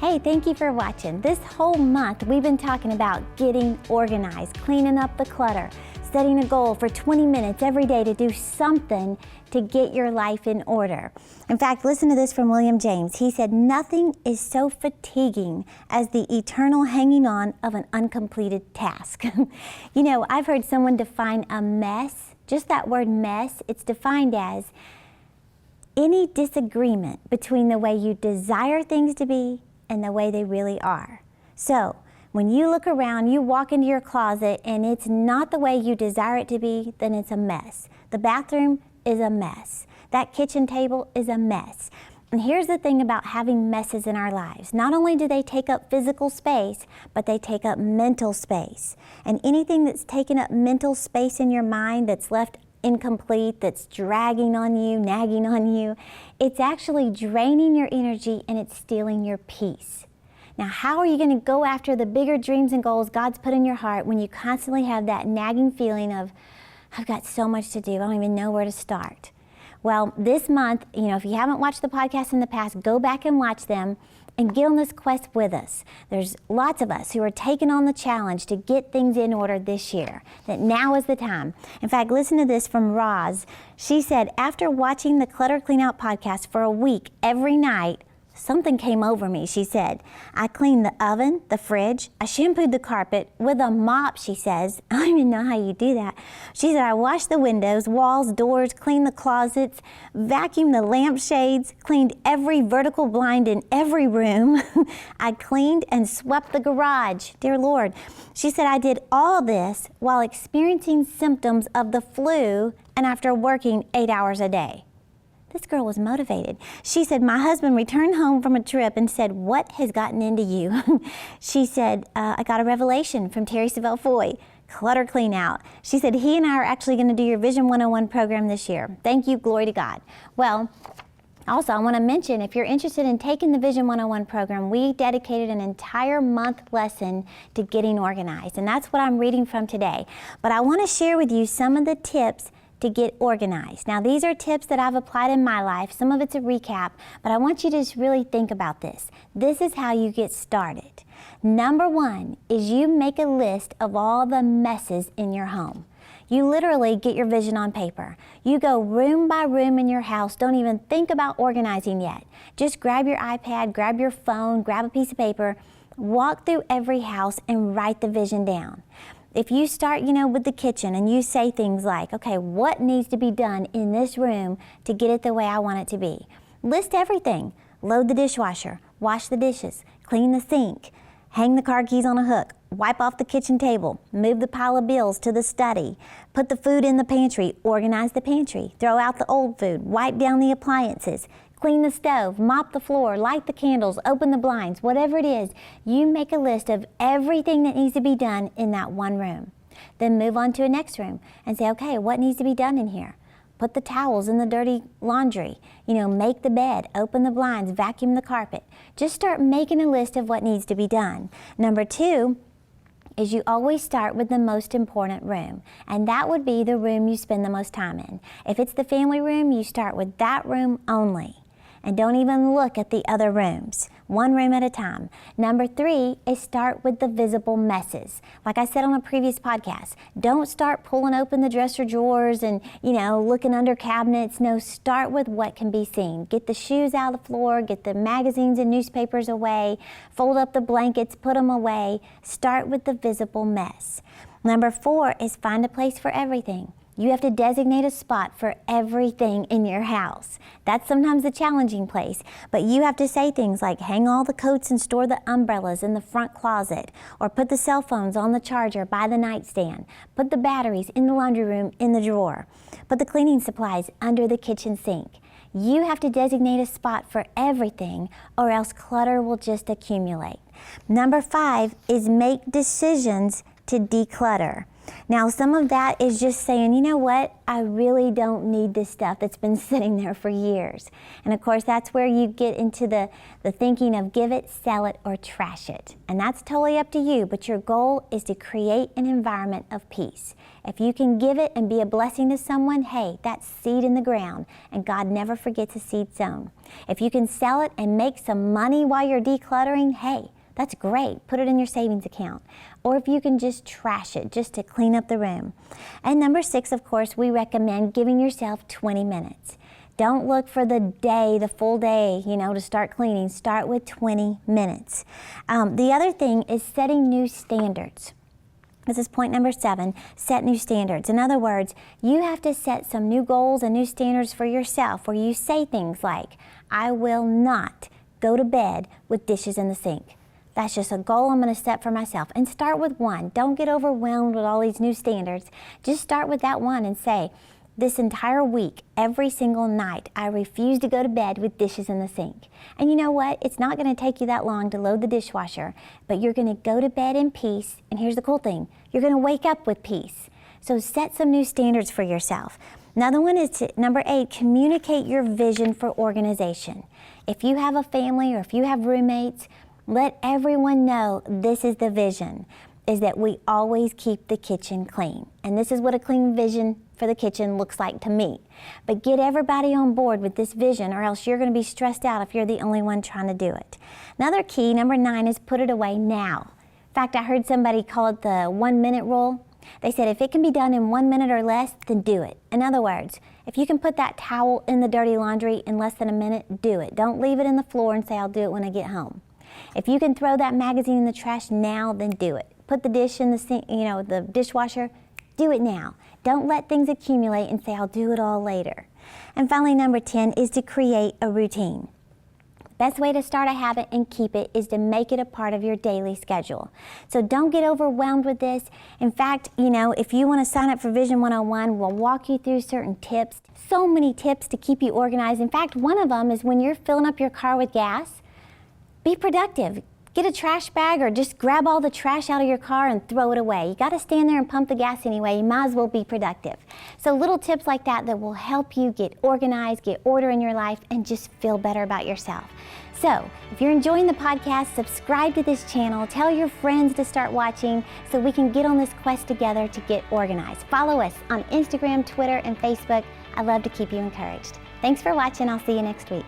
Hey, thank you for watching. This whole month, we've been talking about getting organized, cleaning up the clutter, setting a goal for 20 minutes every day to do something to get your life in order. In fact, listen to this from William James. He said, "Nothing is so fatiguing as the eternal hanging on of an uncompleted task." You know, I've heard someone define a mess, just that word mess, it's defined as any disagreement between the way you desire things to be and the way they really are. So, when you look around, you walk into your closet and it's not the way you desire it to be, then it's a mess. The bathroom is a mess. That kitchen table is a mess. And here's the thing about having messes in our lives. Not only do they take up physical space, but they take up mental space. And anything that's taken up mental space in your mind that's left incomplete, that's dragging on you, nagging on you, it's actually draining your energy and it's stealing your peace. Now, how are you going to go after the bigger dreams and goals God's put in your heart when you constantly have that nagging feeling of, I've got so much to do, I don't even know where to start? Well, this month, if you haven't watched the podcast in the past, go back and watch them and get on this quest with us. There's lots of us who are taking on the challenge to get things in order this year, that now is the time. In fact, listen to this from Roz. She said, after watching the Clutter Clean Out podcast for a week every night, something came over me, she said. I cleaned the oven, the fridge, I shampooed the carpet with a mop, she says. I don't even know how you do that. She said, I washed the windows, walls, doors, cleaned the closets, vacuumed the lampshades, cleaned every vertical blind in every room. I cleaned and swept the garage, dear Lord. She said, I did all this while experiencing symptoms of the flu and after working 8 hours a day. This girl was motivated. She said, my husband returned home from a trip and said, what has gotten into you? She said, I got a revelation from Terri, Savelle, Clutter Clean Out. She said, he and I are actually going to do your Vision 101 program this year. Thank you, glory to God. Well, also, I want to mention, if you're interested in taking the Vision 101 program, we dedicated an entire month lesson to getting organized, and that's what I'm reading from today. But I want to share with you some of the tips to get organized. Now, these are tips that I've applied in my life. Some of it's a recap, but I want you to just really think about this. This is how you get started. Number one is you make a list of all the messes in your home. You literally get your vision on paper. You go room by room in your house. Don't even think about organizing yet. Just grab your iPad, grab your phone, grab a piece of paper, walk through every house and write the vision down. If you start, with the kitchen and you say things like, okay, what needs to be done in this room to get it the way I want it to be? List everything. Load the dishwasher, wash the dishes, clean the sink, hang the car keys on a hook, wipe off the kitchen table, move the pile of bills to the study, put the food in the pantry, organize the pantry, throw out the old food, wipe down the appliances, clean the stove, mop the floor, light the candles, open the blinds, whatever it is, you make a list of everything that needs to be done in that one room. Then move on to a next room and say, okay, what needs to be done in here? Put the towels in the dirty laundry, make the bed, open the blinds, vacuum the carpet. Just start making a list of what needs to be done. Number two is you always start with the most important room, and that would be the room you spend the most time in. If it's the family room, you start with that room only. And don't even look at the other rooms, one room at a time. Number three is start with the visible messes. Like I said on a previous podcast, don't start pulling open the dresser drawers and, looking under cabinets. No, start with what can be seen. Get the shoes out of the floor, get the magazines and newspapers away, fold up the blankets, put them away. Start with the visible mess. Number four is find a place for everything. You have to designate a spot for everything in your house. That's sometimes a challenging place, but you have to say things like hang all the coats and store the umbrellas in the front closet, or put the cell phones on the charger by the nightstand, put the batteries in the laundry room in the drawer, put the cleaning supplies under the kitchen sink. You have to designate a spot for everything, or else clutter will just accumulate. Number five is make decisions to declutter. Now, some of that is just saying, you know what, I really don't need this stuff that's been sitting there for years. And of course, that's where you get into the thinking of give it, sell it, or trash it. And that's totally up to you, but your goal is to create an environment of peace. If you can give it and be a blessing to someone, hey, that's seed in the ground, and God never forgets a seed sown. If you can sell it and make some money while you're decluttering, hey, that's great. Put it in your savings account. Or if you can just trash it, just to clean up the room. And number 6, of course, we recommend giving yourself 20 minutes. Don't look for the day, the full day, to start cleaning. Start with 20 minutes. The other thing is setting new standards. This is point number 7, set new standards. In other words, you have to set some new goals and new standards for yourself where you say things like, I will not go to bed with dishes in the sink. That's just a goal I'm going to set for myself. And start with one. Don't get overwhelmed with all these new standards. Just start with that one and say, this entire week, every single night, I refuse to go to bed with dishes in the sink. And you know what? It's not going to take you that long to load the dishwasher, but you're going to go to bed in peace. And here's the cool thing. You're going to wake up with peace. So set some new standards for yourself. Another one is number 8, communicate your vision for organization. If you have a family or if you have roommates, let everyone know this is the vision, is that we always keep the kitchen clean. And this is what a clean vision for the kitchen looks like to me. But get everybody on board with this vision or else you're going to be stressed out if you're the only one trying to do it. Another key, number 9, is put it away now. In fact, I heard somebody call it the 1-minute rule. They said if it can be done in 1 minute or less, then do it. In other words, if you can put that towel in the dirty laundry in less than a minute, do it. Don't leave it in the floor and say, I'll do it when I get home. If you can throw that magazine in the trash now, then do it. Put the dish in the sink, the dishwasher, do it now. Don't let things accumulate and say, I'll do it all later. And finally, number 10 is to create a routine. Best way to start a habit and keep it is to make it a part of your daily schedule. So don't get overwhelmed with this. In fact, if you want to sign up for Vision 101, we'll walk you through certain tips. So many tips to keep you organized. In fact, one of them is when you're filling up your car with gas, be productive. Get a trash bag or just grab all the trash out of your car and throw it away. You got to stand there and pump the gas anyway. You might as well be productive. So little tips like that will help you get organized, get order in your life, and just feel better about yourself. So if you're enjoying the podcast, subscribe to this channel. Tell your friends to start watching so we can get on this quest together to get organized. Follow us on Instagram, Twitter, and Facebook. I love to keep you encouraged. Thanks for watching. I'll see you next week.